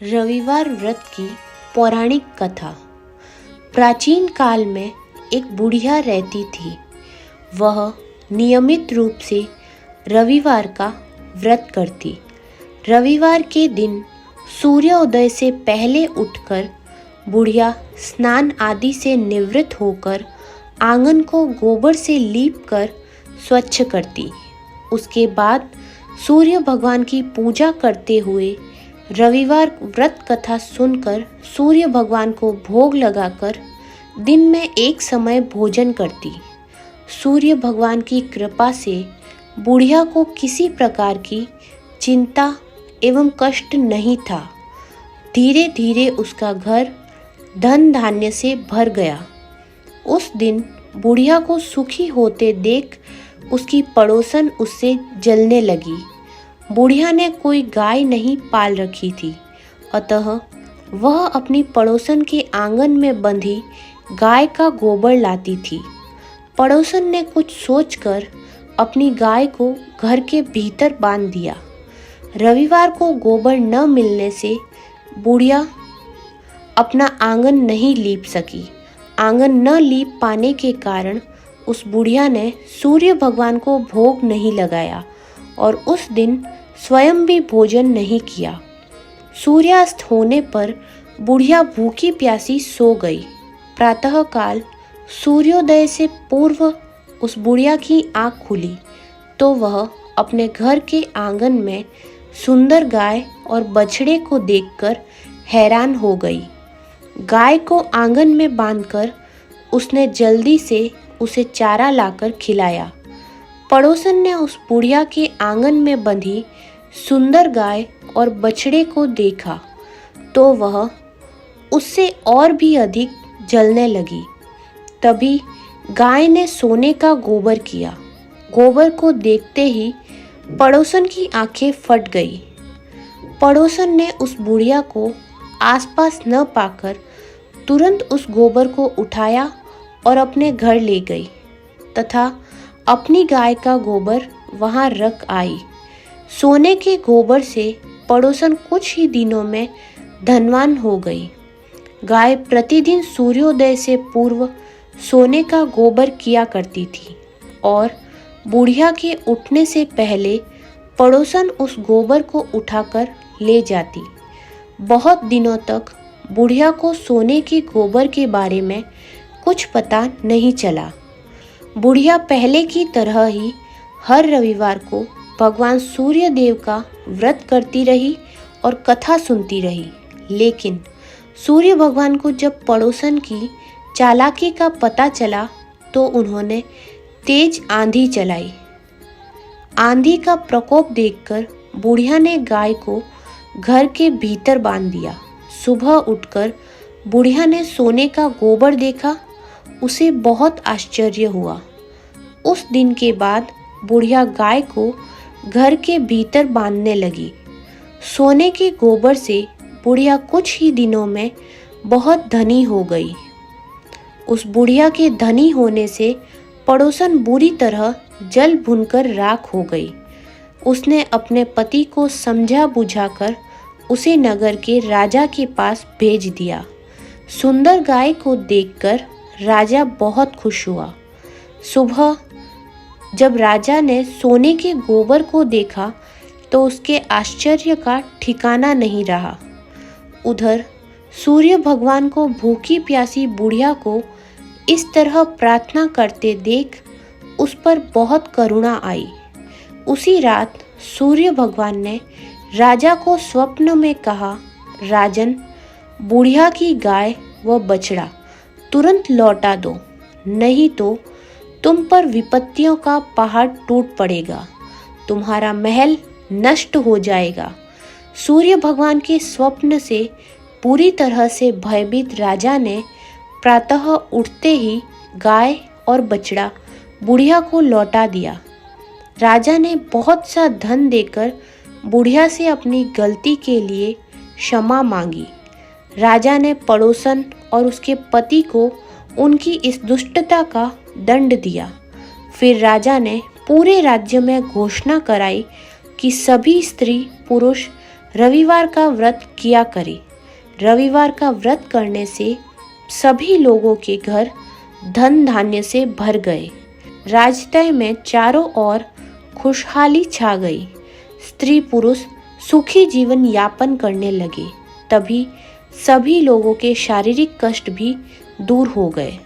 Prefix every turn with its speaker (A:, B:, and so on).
A: रविवार व्रत की पौराणिक कथा। प्राचीन काल में एक बुढ़िया रहती थी। वह नियमित रूप से रविवार का व्रत करती। रविवार के दिन सूर्योदय से पहले उठकर बुढ़िया स्नान आदि से निवृत्त होकर आंगन को गोबर से लीपकर स्वच्छ करती। उसके बाद सूर्य भगवान की पूजा करते हुए रविवार व्रत कथा सुनकर सूर्य भगवान को भोग लगाकर दिन में एक समय भोजन करती। सूर्य भगवान की कृपा से बुढ़िया को किसी प्रकार की चिंता एवं कष्ट नहीं था। धीरे धीरे उसका घर धन धान्य से भर गया। उस दिन बुढ़िया को सुखी होते देख उसकी पड़ोसन उससे जलने लगी। बुढ़िया ने कोई गाय नहीं पाल रखी थी, अतः वह अपनी पड़ोसन के आंगन में बंधी गाय का गोबर लाती थी। पड़ोसन ने कुछ सोचकर अपनी गाय को घर के भीतर बांध दिया। रविवार को गोबर न मिलने से बुढ़िया अपना आंगन नहीं लीप सकी। आंगन न लीप पाने के कारण उस बुढ़िया ने सूर्य भगवान को भोग नहीं लगाया और उस दिन स्वयं भी भोजन नहीं किया। सूर्यास्त होने पर बुढ़िया भूखी प्यासी सो गई। प्रातःकाल सूर्योदय से पूर्व उस बुढ़िया की आँख खुली तो वह अपने घर के आंगन में सुंदर गाय और बछड़े को देखकर हैरान हो गई। गाय को आंगन में बांधकर उसने जल्दी से उसे चारा लाकर खिलाया। पड़ोसन ने उस बुढ़िया के आंगन में बंधी सुंदर गाय और बछड़े को देखा तो वह उससे और भी अधिक जलने लगी। तभी गाय ने सोने का गोबर किया। गोबर को देखते ही पड़ोसन की आंखें फट गई। पड़ोसन ने उस बुढ़िया को आसपास न पाकर तुरंत उस गोबर को उठाया और अपने घर ले गई तथा अपनी गाय का गोबर वहां रख आई। सोने के गोबर से पड़ोसन कुछ ही दिनों में धनवान हो गई। गाय प्रतिदिन सूर्योदय से पूर्व सोने का गोबर किया करती थी और बुढ़िया के उठने से पहले पड़ोसन उस गोबर को उठाकर ले जाती। बहुत दिनों तक बुढ़िया को सोने के गोबर के बारे में कुछ पता नहीं चला। बुढ़िया पहले की तरह ही हर रविवार को भगवान सूर्य देव का व्रत करती रही और कथा सुनती रही। लेकिन सूर्य भगवान को जब पड़ोसन की चालाकी का पता चला तो उन्होंने तेज आंधी चलाई। आंधी का प्रकोप देखकर बुढ़िया ने गाय को घर के भीतर बांध दिया। सुबह उठकर बुढ़िया ने सोने का गोबर देखा। उसे बहुत आश्चर्य हुआ। उस दिन के बाद बुढ़िया गाय को घर के भीतर बांधने लगी। सोने के गोबर से बुढ़िया कुछ ही दिनों में बहुत धनी हो गई। उस बुढ़िया के धनी होने से पड़ोसन बुरी तरह जल भुनकर राख हो गई। उसने अपने पति को समझा बुझाकर उसे नगर के राजा के पास भेज दिया। सुंदर गाय को देखकर राजा बहुत खुश हुआ। सुबह जब राजा ने सोने के गोबर को देखा तो उसके आश्चर्य का ठिकाना नहीं रहा। उधर सूर्य भगवान को भूखी प्यासी बुढ़िया को इस तरह प्रार्थना करते देख उस पर बहुत करुणा आई। उसी रात सूर्य भगवान ने राजा को स्वप्न में कहा, राजन, बुढ़िया की गाय व बछड़ा तुरंत लौटा दो, नहीं तो तुम पर विपत्तियों का पहाड़ टूट पड़ेगा, तुम्हारा महल नष्ट हो जाएगा। सूर्य भगवान के स्वप्न से पूरी तरह से भयभीत राजा ने प्रातः उठते ही गाय और बछड़ा बुढ़िया को लौटा दिया। राजा ने बहुत सा धन देकर बुढ़िया से अपनी गलती के लिए क्षमा मांगी। राजा ने पड़ोसन और उसके पति को उनकी इस दुष्टता का दंड दिया। फिर राजा ने पूरे राज्य में घोषणा कराई कि सभी स्त्री पुरुष रविवार का व्रत किया करें। रविवार का व्रत करने से सभी लोगों के घर धन धान्य से भर गए। राजतय में चारों ओर खुशहाली छा गई। स्त्री पुरुष सुखी जीवन यापन करने लगे। तभी सभी लोगों के शारीरिक कष्ट भी दूर हो गए।